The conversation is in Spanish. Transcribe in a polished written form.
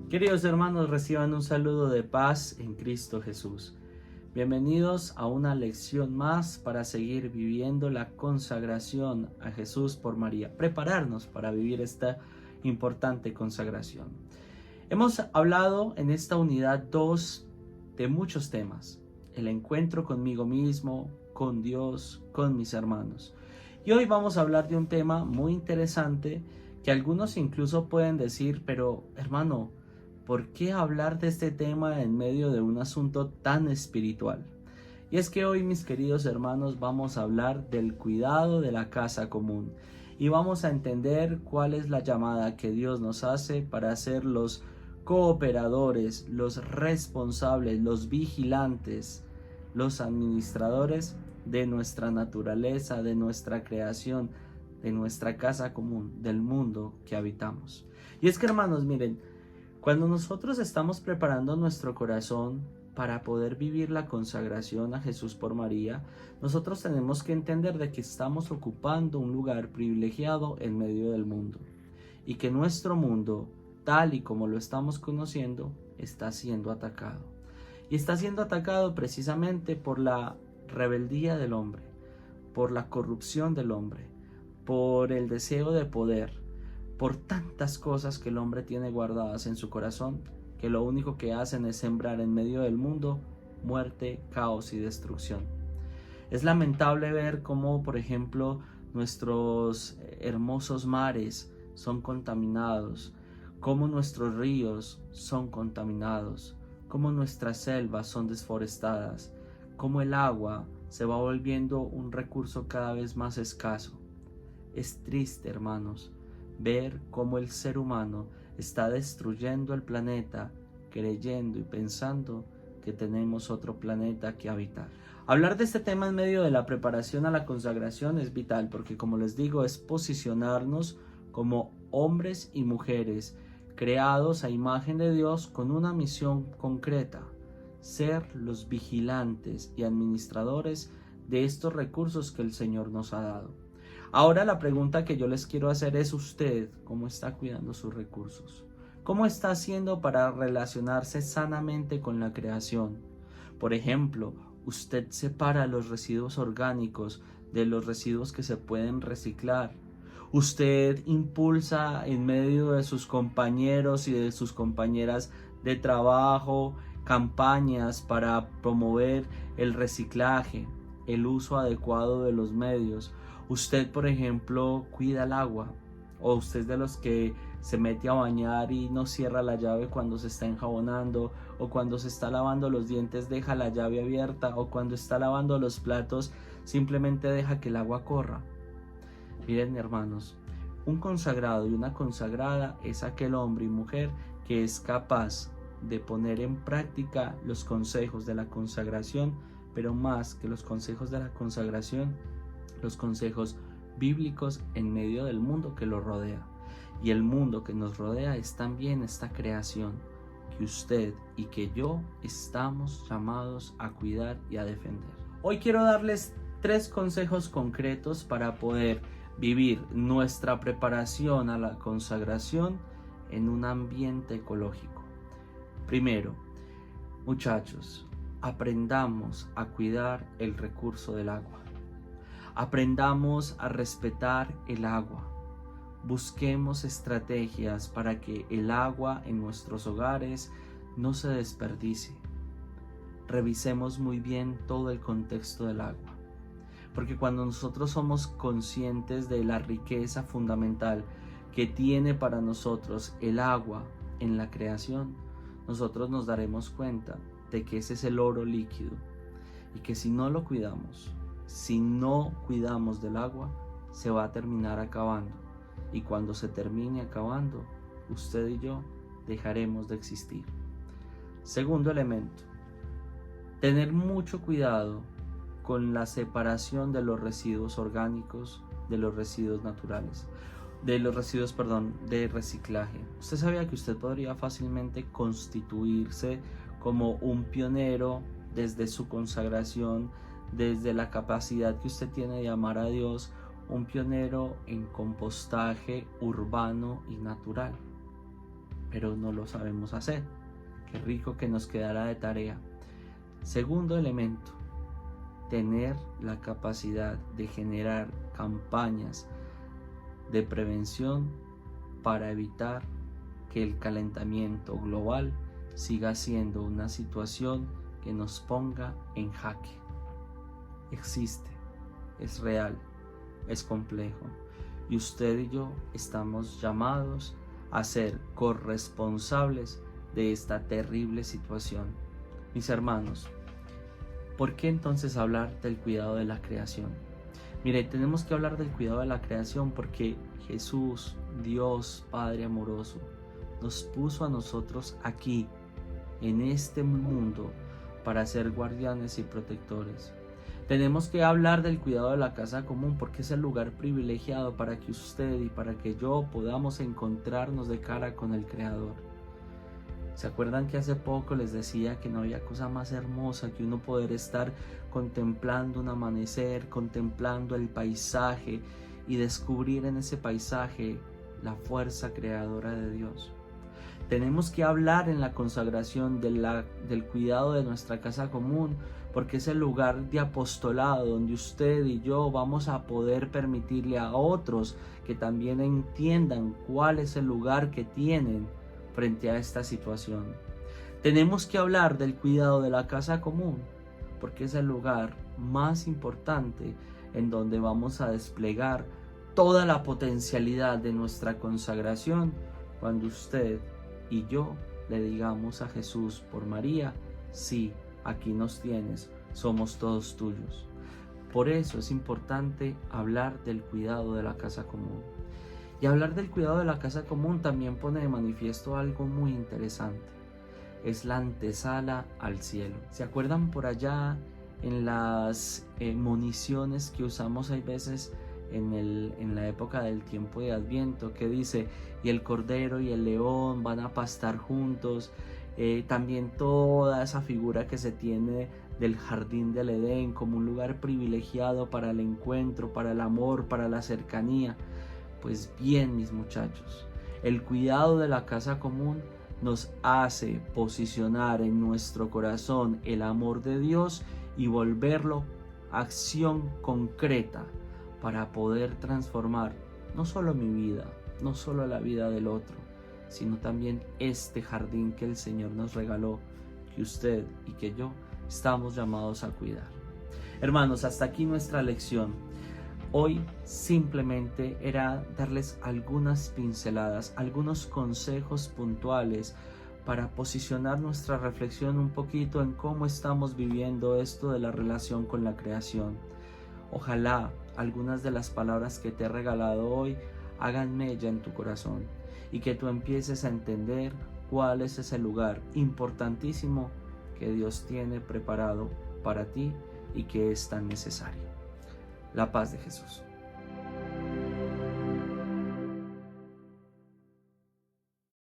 Queridos hermanos, reciban un saludo de paz en Cristo Jesús. Bienvenidos a una lección más para seguir viviendo la consagración a Jesús por María. Prepararnos para vivir esta importante consagración. Hemos hablado en esta unidad 2 de muchos temas. El encuentro conmigo mismo, con Dios, con mis hermanos. Y hoy vamos a hablar de un tema muy interesante que algunos incluso pueden decir, pero hermano, ¿por qué hablar de este tema en medio de un asunto tan espiritual? Y es que hoy, mis queridos hermanos, vamos a hablar del cuidado de la casa común y vamos a entender cuál es la llamada que Dios nos hace para ser los cooperadores, los responsables, los vigilantes, los administradores de nuestra naturaleza, de nuestra creación, de nuestra casa común, del mundo que habitamos. Y es que, hermanos, miren, cuando nosotros estamos preparando nuestro corazón para poder vivir la consagración a Jesús por María, nosotros tenemos que entender de que estamos ocupando un lugar privilegiado en medio del mundo y que nuestro mundo, tal y como lo estamos conociendo, está siendo atacado. Y está siendo atacado precisamente por la rebeldía del hombre, por la corrupción del hombre, por el deseo de poder, por tantas cosas que el hombre tiene guardadas en su corazón, que lo único que hacen es sembrar en medio del mundo muerte, caos y destrucción. Es lamentable ver cómo, por ejemplo, nuestros hermosos mares son contaminados, cómo nuestros ríos son contaminados, cómo nuestras selvas son desforestadas, cómo el agua se va volviendo un recurso cada vez más escaso. Es triste, hermanos, ver cómo el ser humano está destruyendo el planeta, creyendo y pensando que tenemos otro planeta que habitar. Hablar de este tema en medio de la preparación a la consagración es vital porque, como les digo, es posicionarnos como hombres y mujeres creados a imagen de Dios con una misión concreta: ser los vigilantes y administradores de estos recursos que el Señor nos ha dado. Ahora la pregunta que yo les quiero hacer es: ¿usted cómo está cuidando sus recursos? ¿Cómo está haciendo para relacionarse sanamente con la creación? Por ejemplo, ¿usted separa los residuos orgánicos de los residuos que se pueden reciclar? ¿Usted impulsa en medio de sus compañeros y de sus compañeras de trabajo campañas para promover el reciclaje, el uso adecuado de los medios? Usted, por ejemplo, cuida el agua, o usted es de los que se mete a bañar y no cierra la llave cuando se está enjabonando, o cuando se está lavando los dientes deja la llave abierta, o cuando está lavando los platos simplemente deja que el agua corra. Miren, hermanos, un consagrado y una consagrada es aquel hombre y mujer que es capaz de poner en práctica los consejos de la consagración, pero más que los consejos de la consagración, los consejos bíblicos en medio del mundo que lo rodea. Y el mundo que nos rodea es también esta creación que usted y que yo estamos llamados a cuidar y a defender. Hoy quiero darles 3 consejos concretos para poder vivir nuestra preparación a la consagración en un ambiente ecológico. Primero, muchachos, aprendamos a cuidar el recurso del agua. Aprendamos a respetar el agua. Busquemos estrategias para que el agua en nuestros hogares no se desperdicie. Revisemos muy bien todo el contexto del agua, porque cuando nosotros somos conscientes de la riqueza fundamental que tiene para nosotros el agua en la creación, nosotros nos daremos cuenta de que ese es el oro líquido y que si no lo cuidamos, si no cuidamos del agua, se va a terminar acabando. Y cuando se termine acabando, usted y yo dejaremos de existir. Segundo elemento, tener mucho cuidado con la separación de los residuos orgánicos de los residuos naturales, de los residuos, de reciclaje. Usted sabía que usted podría fácilmente constituirse como un pionero desde su consagración, desde la capacidad que usted tiene de amar a Dios, un pionero en compostaje urbano y natural. pero no lo sabemos hacer. Qué rico que nos quedará de tarea. Segundo elemento, tener la capacidad de generar campañas de prevención para evitar que el calentamiento global siga siendo una situación que nos ponga en jaque. Existe, es real, es complejo, y usted y yo estamos llamados a ser corresponsables de esta terrible situación. Mis hermanos, ¿por qué entonces hablar del cuidado de la creación? Mire, tenemos que hablar del cuidado de la creación porque Jesús, Dios Padre amoroso, nos puso a nosotros aquí, en este mundo, para ser guardianes y protectores. Tenemos que hablar del cuidado de la casa común porque es el lugar privilegiado para que usted y para que yo podamos encontrarnos de cara con el Creador. ¿Se acuerdan que hace poco les decía que no había cosa más hermosa que uno poder estar contemplando un amanecer, contemplando el paisaje y descubrir en ese paisaje la fuerza creadora de Dios? Tenemos que hablar en la consagración del cuidado de nuestra casa común, porque es el lugar de apostolado donde usted y yo vamos a poder permitirle a otros que también entiendan cuál es el lugar que tienen frente a esta situación. Tenemos que hablar del cuidado de la casa común, porque es el lugar más importante en donde vamos a desplegar toda la potencialidad de nuestra consagración cuando usted y yo le digamos a Jesús por María: sí, aquí nos tienes, somos todos tuyos. Por eso es importante hablar del cuidado de la casa común. Y hablar del cuidado de la casa común también pone de manifiesto algo muy interesante. Es la antesala al cielo. ¿Se acuerdan por allá en las municiones que usamos hay veces en la época del tiempo de Adviento, que dice: y el cordero y el león van a pastar juntos? También toda esa figura que se tiene del jardín del Edén como un lugar privilegiado para el encuentro, para el amor, para la cercanía. Pues bien, mis muchachos, el cuidado de la casa común nos hace posicionar en nuestro corazón el amor de Dios y volverlo acción concreta para poder transformar no solo mi vida, no solo la vida del otro, sino también este jardín que el Señor nos regaló, que usted y que yo estamos llamados a cuidar. Hermanos, hasta aquí nuestra lección. Hoy simplemente era darles algunas pinceladas, algunos consejos puntuales para posicionar nuestra reflexión un poquito en cómo estamos viviendo esto de la relación con la creación. Ojalá algunas de las palabras que te he regalado hoy hagan mella en tu corazón y que tú empieces a entender cuál es ese lugar importantísimo que Dios tiene preparado para ti y que es tan necesario. La paz de Jesús.